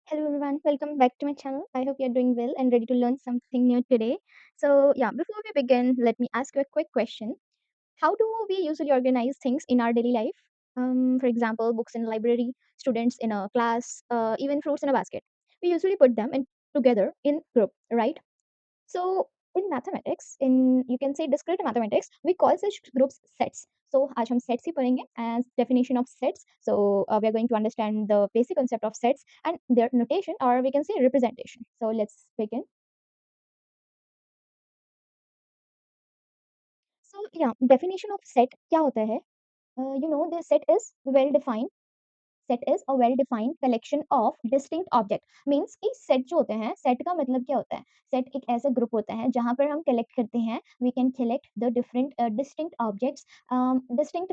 Hello everyone, welcome back to my channel. I hope you're doing well and ready to learn something new today. So, yeah, before we begin, let me ask you a quick question. How do we usually organize things in our daily life? For example, books in a library, students in a class, even fruits in a basket. We usually put them in together in group, right? So in mathematics, in you can say discrete mathematics, we call such groups sets. So आज हम sets ही पढ़ेंगे as definition of sets. So we are going to understand the basic concept of sets and their notation, or we can say representation. So let's begin. So yeah, definition of set क्या होता है? The set is well defined. Set is a well defined collection of distinct object means कि set जो होते हैं set का मतलब क्या होता है सेट एक ऐसा ग्रुप होता है जहां पर हम कलेक्ट करते हैं we can collect the different distinct objects distinct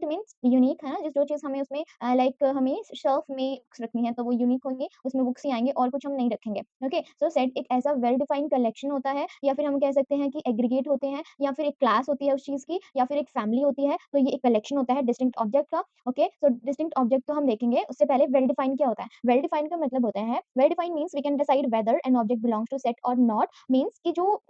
means unique है ना जिस जो चीज हमें उसमें लाइक हमें शेल्फ में बुक्स रखनी है तो वो यूनिक होंगे उसमें बुक्स ही आएंगे और कुछ हम नहीं रखेंगे ओके सो सेट एक ऐसा वेल डिफाइंड कलेक्शन होता है या फिर हम कह सकते हैं कि एग्रीगेट होते हैं या फिर एक क्लास होती है उस चीज की या फिर एक फैमिली होती है तो ये एक कलेक्शन होता है डिस्टिंक्ट ऑब्जेक्ट का ओके सो डिस्टिंक्ट ऑब्जेक्ट तो हम देखेंगे उससे पहले वेल डिफाइंड क्या होता है वेल डिफाइंड का मतलब होता है well defined means we can decide whether an object belongs to set और नॉट मींस कि जो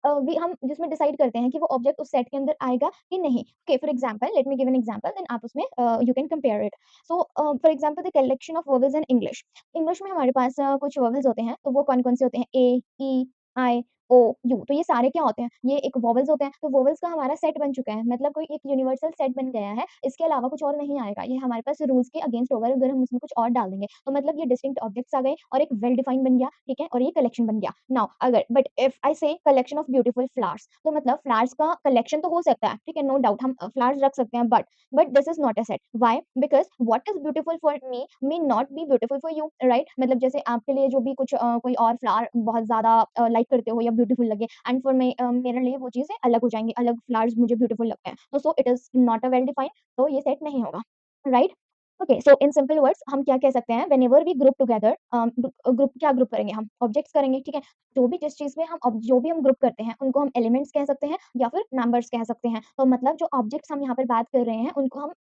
वी हम जिसमें डिसाइड करते हैं कि वो ऑब्जेक्ट उस सेट के अंदर आएगा कि नहीं okay for example let me give an example then आप उसमें you can compare it so for example the collection of verbals in English English में हमारे पास कुछ वर्बल्स होते हैं तो वो कौन-कौन से होते हैं ए ई आई ओ यू तो ये सारे क्या होते हैं ये एक वोवेल्स होते हैं तो वोवेल्स का हमारा सेट बन चुका है मतलब कोई एक यूनिवर्सल सेट बन गया है इसके अलावा कुछ और नहीं आएगा ये हमारे पास रूल्स के अगेंस्ट होगा अगर हम उसमें कुछ और डाल देंगे तो मतलब ये डिस्टिंक्ट ऑब्जेक्ट्स आ गए और एक वेल डिफाइंड बन गया ठीक है और ये कलेक्शन बन गया नाउ अगर बट इफ आई से कलेक्शन ऑफ ब्यूटीफुल फ्लावर्स तो मतलब फ्लावर्स का कलेक्शन तो हो सकता है ठीक है नो डाउट हम फ्लावर्स रख सकते हैं but this is not a set why because what is beautiful for me may not be beautiful for you right मतलब जैसे आपके लिए जो भी कुछ कोई और फ्लावर बहुत ज्यादा लाइक करते हो या ब्यूटीफुल लगे एंड फॉर मेरे लिए वो चीजें अलग हो जाएंगी अलग फ्लावर्स मुझे ब्यूटीफुल लगते हैं तो so it is not a well defined तो ये सेट नहीं होगा right okay so in simple words हम क्या कह सकते हैं whenever we group together group क्या ग्रुप करेंगे हम ऑब्जेक्ट्स करेंगे ठीक है जो भी जिस चीज में हम जो भी हम ग्रुप करते हैं उनको हम एलिमेंट्स कह सकते हैं या फिर मेंबर्स कह सकते हैं तो मतलब जो ऑब्जेक्ट्स हम यहाँ पर बात कर रहे हैं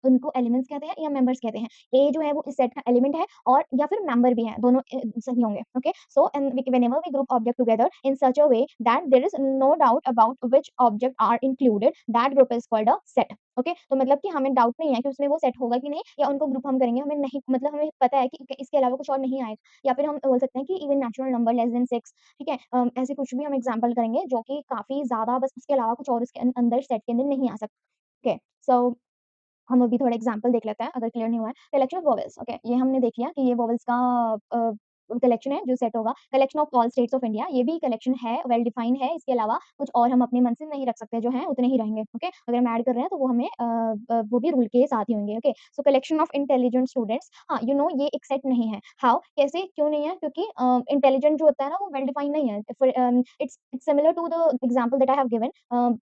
उनको एलिमेंट्स कहते हैं या मेंबर्स कहते हैं ए जो है वो इस सेट का एलिमेंट है और या फिर मेंबर भी है दोनों सही होंगे okay so and whenever we group object together in such a way that there is no doubt about which object are included that group is called a set okay तो मतलब कि हमें डाउट नहीं है कि उसमें वो सेट होगा कि नहीं या उनको ग्रुप हम करेंगे हमें नहीं मतलब हमें पता है कि इसके अलावा कुछ और नहीं आएगा या फिर हम बोल सकते हैं कि even natural number less than 6 ठीक है ऐसे कुछ भी हम एग्जांपल करेंगे जो कि काफी ज्यादा बस उसके अलावा कुछ और इसके अंदर सेट के अंदर नहीं आ सकते ओके सो हम अभी थोड़ा एग्जांपल देख लेते हैं अगर क्लियर नहीं हुआ है कलेक्शन ऑफ वोवेल्स ओके ये हमने देख लिया कि ये वोवेल्स का कलेक्शन है जो सेट होगा collection of all states of India ये भी कलेक्शन है वेल डिफाइंड है इसके अलावा कुछ और हम अपने मन से नहीं रख सकते जो है उतने ही रहेंगे ओके अगर हम ऐड कर रहे हैं तो वो हमें वो भी रूल के साथ ही होंगे okay so collection of intelligent students हाँ ये एक सेट नहीं है हाउ कैसे क्यों नहीं है क्योंकि इंटेलिजेंट जो होता है ना वो वेल डिफाइंड नहीं है it's similar to the example that I have given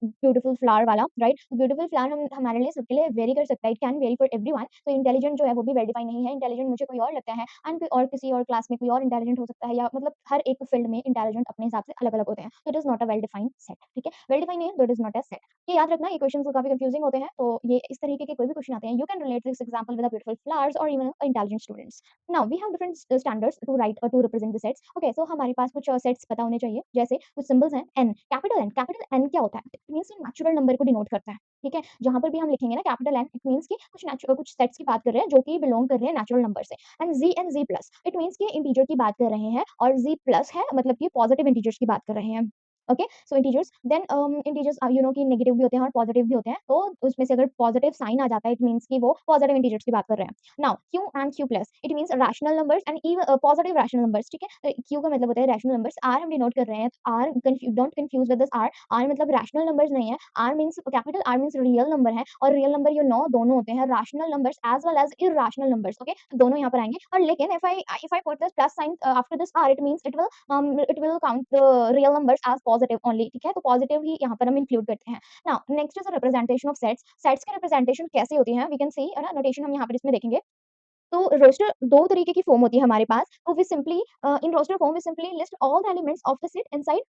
beautiful flower वाला राइट ब्यूटीफुल फ्लावर हम हमारे लिए सबके लिए वेरी कर सकता है it can vary for everyone तो इंटेलिजेंट जो है वो भी वेल डिफाइन नहीं है इंटेलिजेंट मुझे कोई और लगता है एंड कोई और किसी और क्लास में कोई और इंटेलिजेंट हो सकता है या मतलब हर एक फील्ड में इंटेलिजेंट अपने हिसाब से अलग अलग होते हैं तो it is not a well defined set ठीक है वेल डिफाइंड नहीं है तो it is not a set ये याद रखना ये क्वेश्चन काफी कंफ्यूजिंग होते हैं तो ये इस तरीके के कोई भी क्वेश्चन आते हैं you can relate this example with beautiful flowers और even intelligent students now we have different standards to write और to represent the sets okay so हमारे पास कुछ सेट्स पता होने चाहिए जैसे कुछ सिंबल्स हैं कैपिटल एन क्या होता है इट मींस नेचुरल नंबर को डिनोट करता है ठीक है जहां पर भी हम लिखेंगे ना कैपिटल एन इट मींस कि कुछ सेट्स की बात कर रहे हैं जो कि बिलोंग कर रहे हैं नेचुरल नंबर से and G plus it means कि इंटीजर की बात कर रहे हैं और जी प्लस है मतलब कि पॉजिटिव इंटीजर्स की बात कर रहे हैं okay so integers then integers कि नेगेटिव भी होते हैं और पॉजिटिव भी होते हैं तो उसमें से अगर पॉजिटिव साइन आ जाता है इट मींस कि वो पॉजिटिव इंटीजर्स की बात कर रहे हैं now Q and Q plus it means rational numbers and even positive rational numbers ठीक है क्यू का मतलब होता है रैशनल नंबर्स आर हम डिनोट कर रहे हैं R don't confuse with this R मतलब रैशनल नंबर्स नहीं है R means capital R means real number है और रियल नंबर दोनों होते हैं rational numbers as well as irrational numbers okay दोनों यहाँ पर आएंगे और लेकिन if I put this plus sign after this R it means it will count the real numbers as positive only ठीक है तो पॉजिटिव ही यहाँ पर हम इंक्लूड करते हैं now next is representation of sets sets की रिप्रेजेंटेशन कैसे होती है वी कैन सी है ना नोटेशन हम यहाँ पर इसमें देखेंगे तो रोस्टर दो तरीके की फॉर्म होती है हमारे पास तो we simply in roster form we simply list all the elements of the set inside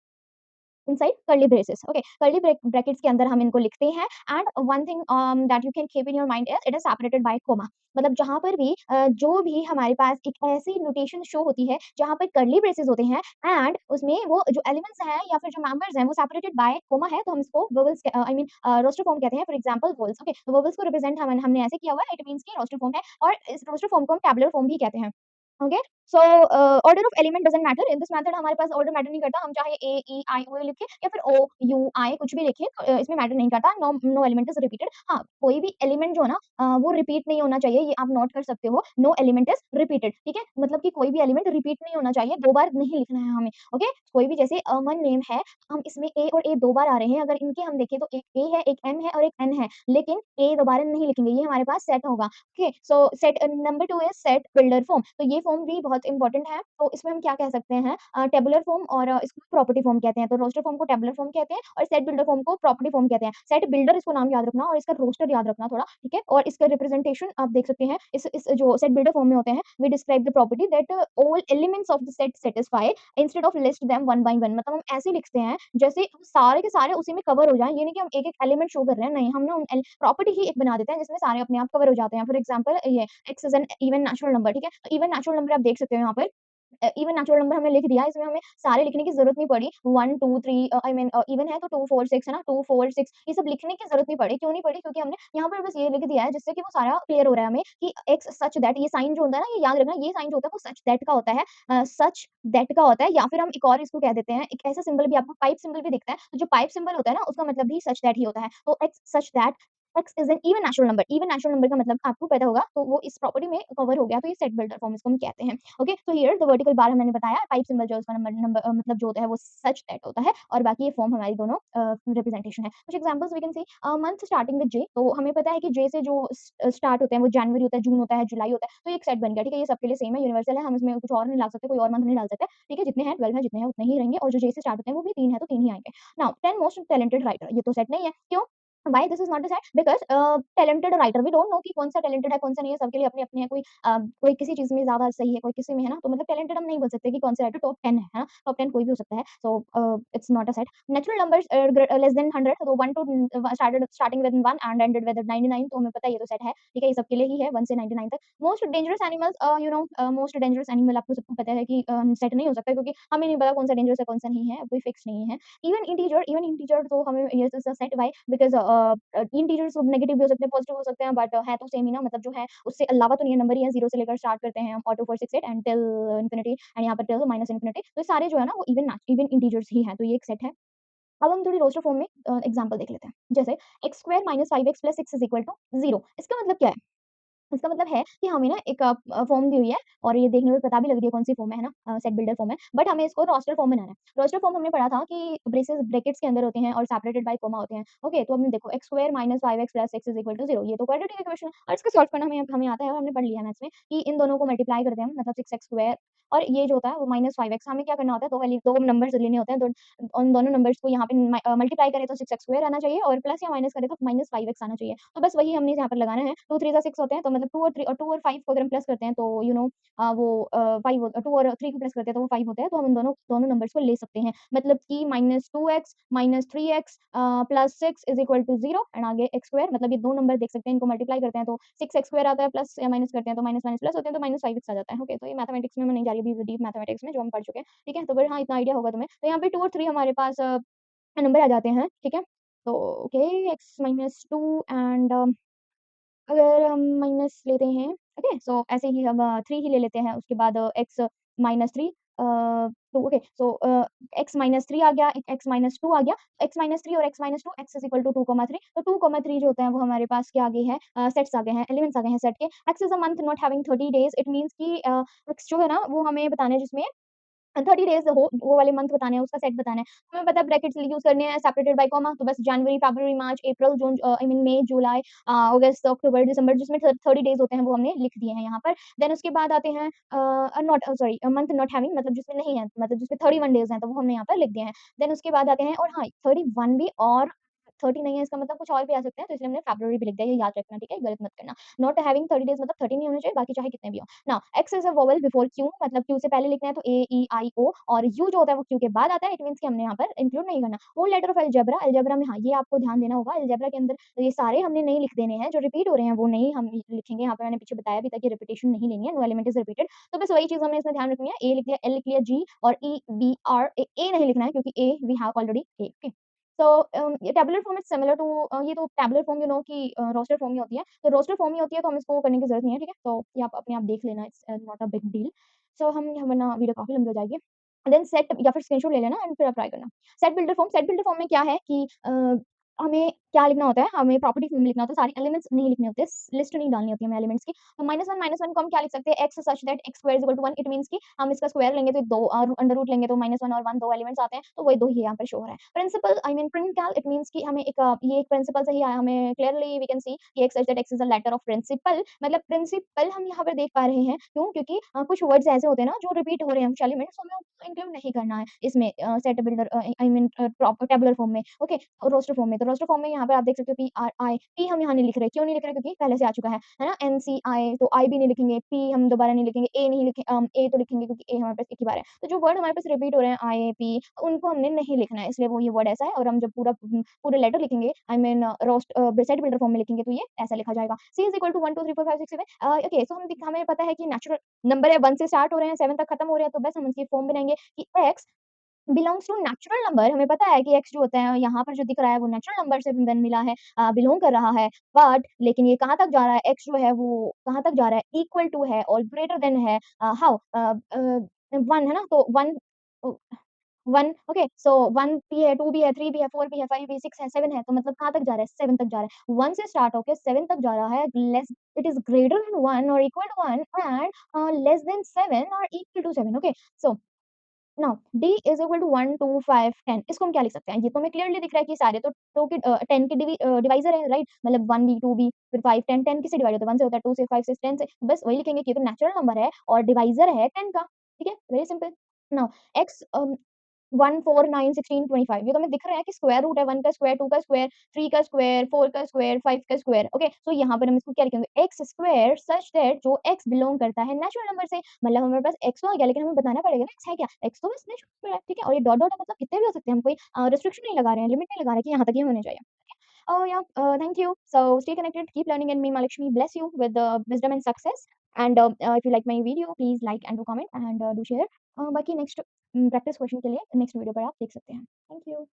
inside curly braces okay curly brackets के अंदर हम इनको लिखते हैं and one thing that you can keep in your mind is it is separated by comma मतलब जहां पर भी जो भी हमारे पास एक ऐसी नोटेशन शो होती है जहां पर कर्ली ब्रेसेस होते हैं एंड उसमें वो जो एलिमेंट्स हैं या फिर जो मेंबर्स हैं वो सेपरेटेड बाय कोमा है तो हम इसको vowels I mean roster form कहते हैं फॉर एग्जांपल वोवेल्स ओके तो वोवेल्स को रिप्रेजेंट हमने ऐसे किया हुआ है इट मींस कि रोस्टर फॉर्म है और इस रोस्टर फॉर्म को हम टैबुलर फॉर्म भी कहते हैं okay so order of element doesn't matter in this method हमारे पास ऑर्डर मैटर नहीं करता हम चाहे ए ई आई ओ लिखें या फिर ओ यू आई कुछ भी लिखें इसमें मैटर नहीं करता no no element is repeated हाँ कोई भी एलिमेंट जो है ना वो रिपीट नहीं होना चाहिए ये आप नोट कर सकते हो नो एलिमेंट इज रिपीटेड ठीक है मतलब कि कोई भी एलिमेंट रिपीट नहीं होना चाहिए दो बार नहीं लिखना है हमें ओके कोई भी जैसे अमन नेम है हम इसमें ए और ए दो बार आ रहे हैं अगर इनके हम देखें तो एक ए है एक एम है और एक एन है लेकिन ए दोबारा नहीं लिखेंगे ये हमारे पास सेट होगा okay so set number 2 is set builder form तो ये फॉर्म भी बहुत इंपॉर्टेंट है तो इसमें हम क्या कह सकते हैं टेबुलर फॉर्म और इसको प्रॉपर्टी फॉर्म कहते हैं तो रोस्टर फॉर्म को टेबुलर फॉर्म कहते हैं और सेट बिल्डर फॉर्म को प्रॉपर्टी फॉर्म कहते हैं सेट बिल्डर इसको नाम याद रखना और इसका रोस्टर याद रखना थोड़ा ठीक है और इसका रिप्रेजेंटेशन आप देख सकते हैं इस जो सेट बिल्डर फॉर्म में होते हैं we describe the property that all elements of the set satisfy instead of list them one by one मतलब हम ऐसे लिखते हैं जैसे सारे के सारे उसी में कवर हो जाएं ये नहीं कि हम एक एक एलिमेंट शो कर रहे हैं नहीं हम ना प्रॉपर्टी ही एक बना देते हैं जिसमें सारे अपने आप कवर हो जाते हैं फॉर एग्जांपल ये x is an even natural number ठीक है तो इवन नेचुरल नंबर आप देख सकते हो यहाँ पर इवन नेचुरल नंबर हमने लिख दिया इसमें हमें सारे लिखने की जरूरत नहीं पड़ी 1 2 3 आई मीन इवन है तो 2 4 6 है ना 2 4 6 ये सब लिखने की जरूरत नहीं पड़ी क्यों नहीं पड़ी क्योंकि हमने यहाँ पर बस ये लिख दिया है जिससे कि वो सारा क्लियर हो रहा है हमें कि एक्स सच दैट ये साइन जो होता है ना ये याद रखना ये साइन जो होता है वो सच दैट का होता है सच दैट का होता है या फिर हम एक और इसको कह देते हैं एक ऐसा सिंबल भी आपको पाइप सिंबल भी दिखता है तो जो पाइप सिंबल होता है ना उसका मतलब भी सच दैट ही होता है तो x such that x is an even natural number का मतलब आपको पता होगा तो वो इस प्रॉपर्टी में कवर हो गया तो ये सेट बिल्डर फॉर्म इसको हम कहते हैं ओके तो हियर द वर्टिकल बार मैंने बताया पाइप सिंबल जो उसका नंबर नंबर मतलब जो होता है वो सच दैट होता है और बाकी ये फॉर्म हमारी दोनों रिप्रेजेंटेशन है कुछ examples we can see month starting with J तो हमें पता है कि जे से जो स्टार्ट होते हैं वो जनवरी होता है जून होता है जुलाई होता है तो ये एक सेट बन गया ठीक है ये सबके लिए सेम है यूनिवर्सल है हम इसमें कुछ और नहीं डाल सकते कोई और मंथ नहीं डाल सकते ठीक है जितने हैं 12 है जितने हैं उतने ही रहेंगे और जो जे से स्टार्ट होते हैं वो भी 3 है तो 3 ही आएंगे नाउ 10 मोस्ट टैलेंटेड राइटर ये तो सेट नहीं है क्यों Why this is not the set? Because talented writer we don't know कि कौन सा talented है कौन सा नहीं है सबके लिए अपने अपने है कोई किसी चीज में ज्यादा सही है कोई किसी में है ना तो मतलब talented हम नहीं बोल सकते कि कौन सा राइटर टॉप 10 है ना टॉप 10 कोई भी हो सकता है so it's not a set natural numbers less than 100 तो 1 to starting with 1 and ended with 99 तो हमें पता है ये तो सेट है ठीक है ये सबके लिए ही है 1 से 99 तक most dangerous animals you know most dangerous animal आपको सबको पता है कि सेट नहीं हो सकता क्योंकि हमें नहीं पता कौन सा डेंजरस है कौन सा नहीं है कोई फिक्स नहीं है इवन इंटीजर तो हमें ये set by because integers negative भी हो सकते हैं पॉजिटिव हो सकते हैं बट है तो सेम ही ना मतलब जो है उससे अलावा तो नहीं है नंबर ही है 0 से लेकर स्टार्ट करते हैं हम और 2 4 6 8 एंड टिल इंफिनिटी एंड यहाँ पर टिल माइनस इंफिनिटी तो ये सारे जो है ना वो इवन इंटीजर्स ही हैं तो ये एक सेट है अब हम थोड़ी रोस्टर फॉर्म में एग्जांपल देख लेते हैं जैसे x square minus 5x plus 6 is equal to 0 इसका मतलब क्या है इसका मतलब है कि हमें ना एक फॉर्म दी हुई है और ये देखने में पता भी लग रही है कौन सी फॉर्म है ना सेट बिल्डर फॉर्म है बट हमें इसको रोस्टर फॉर्म बनाना है रोस्टर फॉर्म हमने पढ़ा था कि ब्रेसेस ब्रैकेट्स के अंदर होते हैं और सेपरेटेड बाय कॉमा होते हैं ओके तो हमने देखो x square minus 5x plus 6 is equal to 0 ये तो क्वाड्रेटिक इक्वेशन है और इसको सॉल्व करना हमें हमें आता है और हमने पढ़ लिया मैथ्स में कि इन दोनों को मल्टीप्लाई करते हैं मतलब 6x स्क्वायर और ये जो होता है वो माइनस 5x हमें क्या करना होता है दो वैल्यू दो नंबर्स लेने होते हैं उन दोनों नंबर्स को यहाँ पे मल्टीप्लाई करें तो 6x स्क्वायर आना चाहिए और प्लस या माइनस करें तो माइनस 5x आना चाहिए तो बस वही हमने यहाँ पर लगाना है 2 3 6 होते हैं तो मतलब 2 और 3 और 2 और 5 को अगर हम प्लस करते हैं तो यू नो वो 5 2 और 3 को प्लस करते हैं तो वो 5 होता है तो हम उन दोनों दोनों नंबर्स को ले सकते हैं मतलब कि -2x -3x plus 6 is equal to 0 and आगे x स्क्वायर मतलब ये दो नंबर देख सकते हैं इनको मल्टीप्लाई करते हैं तो 6x स्क्वायर आता है प्लस या माइनस करते हैं तो माइनस माइनस प्लस होते हैं तो माइनस 5x आ जाता है ओके तो ये मैथमेटिक्स में मैं नहीं जा रही अभी डीप मैथमेटिक्स में जो हम पढ़ चुके हैं ठीक है तो फिर हाँ इतना आइडिया होगा तुम्हें तो यहाँ पे 2 और 3 हमारे पास नंबर आ जाते हैं ठीक है तो ओके x -2 एंड अगर हम माइनस लेते हैं ओके सो ऐसे ही हम 3 ही ले लेते हैं उसके बाद x -3 तो ओके सो x -3 आ गया x -2 आ गया x -3 और x -2 x is equal to 2,3 तो 2,3 जो होता है वो हमारे पास क्या आ गए हैं सेट्स आ गए हैं एलिमेंट्स आ गए हैं सेट के x is a month not having 30 days it means कि x जो है ना वो हमें बताना है जिसमें 30 डेज़ हो वो वाले मंथ बताने हैं, उसका सेट बताना है। हमें पता है ब्रैकेट्स यूज़ करने हैं सेपरेटेड बाय कॉमा तो बस जनवरी, फरवरी, मार्च, अप्रैल, जून आई मीन मई, जुलाई अगस्त, अक्टूबर, दिसंबर जिसमें 30 डेज़ होते हैं वो हमने लिख दिए हैं यहाँ पर। देन उसके बाद आते हैं not sorry month not having मतलब जिसमें नहीं है मतलब जिसमें 31 डेज़ हैं तो वो हमने यहाँ पर लिख दिए हैं। देन उसके बाद आते हैं और हाँ 31 भी और 30 नहीं है इसका मतलब कुछ और भी आ सकते हैं, तो इसलिए हमने फेब्रुअरी भी लिख दिया, ये याद रखना, ठीक है? गलत मत करना। नॉट हैविंग 30 डेज़ मतलब 30 नहीं होने चाहिए, बाकी चाहे कितने भी हों। Now x is a vowel before Q मतलब क्यू से पहले लिखना है तो ए, ई, आई, ओ और यू जो होता है वो क्यू के बाद आता है, इट मीन्स कि हमने यहाँ पर इंक्लूड नहीं करना। Whole letter of algebra, algebra में हाँ, ये आपको ध्यान देना होगा, अलजेब्रा के अंदर ये सारे हमने नहीं लिख देने हैं, जो रिपीट हो रहे हैं वो नहीं हम लिखेंगे, यहाँ पे मैंने पीछे बताया भी था कि रिपिटेशन नहीं लेनी है, नो एलिमेंट इज़ रिपीटेड। तो बस वही चीज़ हमने इसमें ध्यान रखनी है, ए लिख लिया, एल लिख लिया, जी और ई, बी, आर, ए नहीं लिखना है क्योंकि A we have already A, okay. So ये tabular form is similar to ये तो टैबुलर फॉर्म यू नो कि रोस्टर फॉर्म ही होती है। तो रोस्टर फॉर्म ही होती है तो हमें इसको करने की ज़रूरत नहीं है, ठीक है? तो ये आप अपने आप देख लेना it's not a big deal. So हम वरना वीडियो काफ़ी लंबी हो जाएगी। देन सेट या फिर स्क्रीनशॉट ले लेना एंड फिर आप ट्राई करना। सेट बिल्डर फॉर्म में क्या है कि हमें क्या लिखना होता है, हमें प्रॉपर्टी फॉर्म में लिखना होता है, सारे एलिमेंट्स नहीं लिखने होते, लिस्ट नहीं डालनी होती है हमें एलिमेंट्स की। तो -1 को हम क्या लिख सकते हैं? X such that x square is equal to 1 it means कि हम इसका स्क्वायर लेंगे तो 2 और अंडर रूट लेंगे तो -1 और 1 2 एलिमेंट्स आते हैं, तो वही 2 ही यहाँ पर शो हो रहा है। प्रिंसिपल आई मीन प्रिंटकैल इट मीन्स कि हमें एक ये एक प्रिंसिपल से ही आया हमें क्लियरली वी कैन सी कि x such that x is a letter of principle मतलब प्रिंसिपल हम यहाँ पर देख पा रहे हैं, क्यों? क्योंकि कुछ वर्ड्स ऐसे होते हैं ना जो रिपीट हो रहे हैं कुछ एलिमेंट्स हमें उनको इंक्लूड नहीं करना है इसमें set builder I mean proper tabular form में, ओके? और रोस्टर फॉर्म में, तो रोस्टर फॉर्म में यहाँ पे आप देख सकते हो पी-आर-आई, पी हम यहाँ नहीं लिख रहे, क्यों नहीं लिख रहे? क्योंकि पहले से आ चुका है ना? एन-सी-आई तो आई भी नहीं लिखेंगे, पी हम दोबारा नहीं लिखेंगे, ए नहीं लिखे ए तो लिखेंगे क्योंकि ए हमारे पास एक ही बार है। तो जो वर्ड हमारे पास रिपीट हो रहे हैं आई, पी उनको हमने नहीं लिखना है, इसलिए वो ये वर्ड ऐसा है और हम जब पूरे लेटर लिखेंगे I mean set builder form में लिखेंगे तो ये ऐसा लिखा जाएगा। C is equal to 1 2 3 4 5 6 7 okay so हमें पता है कि नेचुरल नंबर है 1 से स्टार्ट हो रहे हैं, 7 तक खत्म हो रहे हैं, तो बस हम उसकी फॉर्म बनाएँगे कि x belongs to natural number हमें पता है कि एक्स जो होता है यहाँ पर जो दिख रहा है वो नेचुरल नंबर से बन मिला है बिलॉन्ग कर रहा है बट लेकिन ये कहाँ तक जा रहा है एक्स जो है वो कहाँ तक जा रहा है इक्वल टू है और ग्रेटर देन है हाउ 1 है ना तो 1 1 ओके सो 1 भी है 2 भी है 3 भी है 4 भी है 5 भी 6 है 7 है तो मतलब कहाँ तक जा रहा है 7 तक जा रहा है 1 से स्टार्ट होके 7 तक जा रहा है less it is greater than 1 और equal to 1 and less than 7 और equal to 7 okay so now d is equal to 1, 2, 5, 10 इसको हम क्या लिख सकते हैं? ये तो हमें क्लियरली दिख रहा है कि सारे तो 2 के 10 के डिवाइज़र है, राइट? मतलब 1 भी, 2 भी, फिर 5, 10, 10 किससे डिवाइड होता है? 1 से होता है, 2 से, 5 से, 10 से, बस वही लिखेंगे कि ये तो नेचुरल नंबर है और डिवाइज़र है 10 का, ठीक है? Very simple. नाउ x 1, 4, 9, 16, 25 ये तो हमें दिख रहा है कि स्क्वायर रूट है 1 का स्क्वायर, 2 का स्क्वायर, 3 का स्क्वायर, 4 का स्क्वायर, 5 का स्क्वायर, ओके? सो यहाँ पर हम इसको क्या लिखेंगे x स्क्वायर सच दैट जो x बिलॉन्ग करता है नेचुरल नंबर से मतलब हमारे पास x तो आ गया लेकिन हमें बताना पड़ेगा ना x है क्या? x तो बस नेचुरल नंबर है, ठीक है? और ये डॉट डॉट है मतलब कितने भी हो सकते हैं, हम कोई रिस्ट्रिक्शन नहीं लगा रहे हैं, लिमिट नहीं लगा रहे कि यहाँ तक ही होने चाहिए। Oh yeah, thank you. So stay connected, keep learning, and may Malakshmi bless you with wisdom and success. And if you like my video, please like and do comment and do share. बाकी next practice question के लिए next video पर आप देख सकते हैं। Thank you.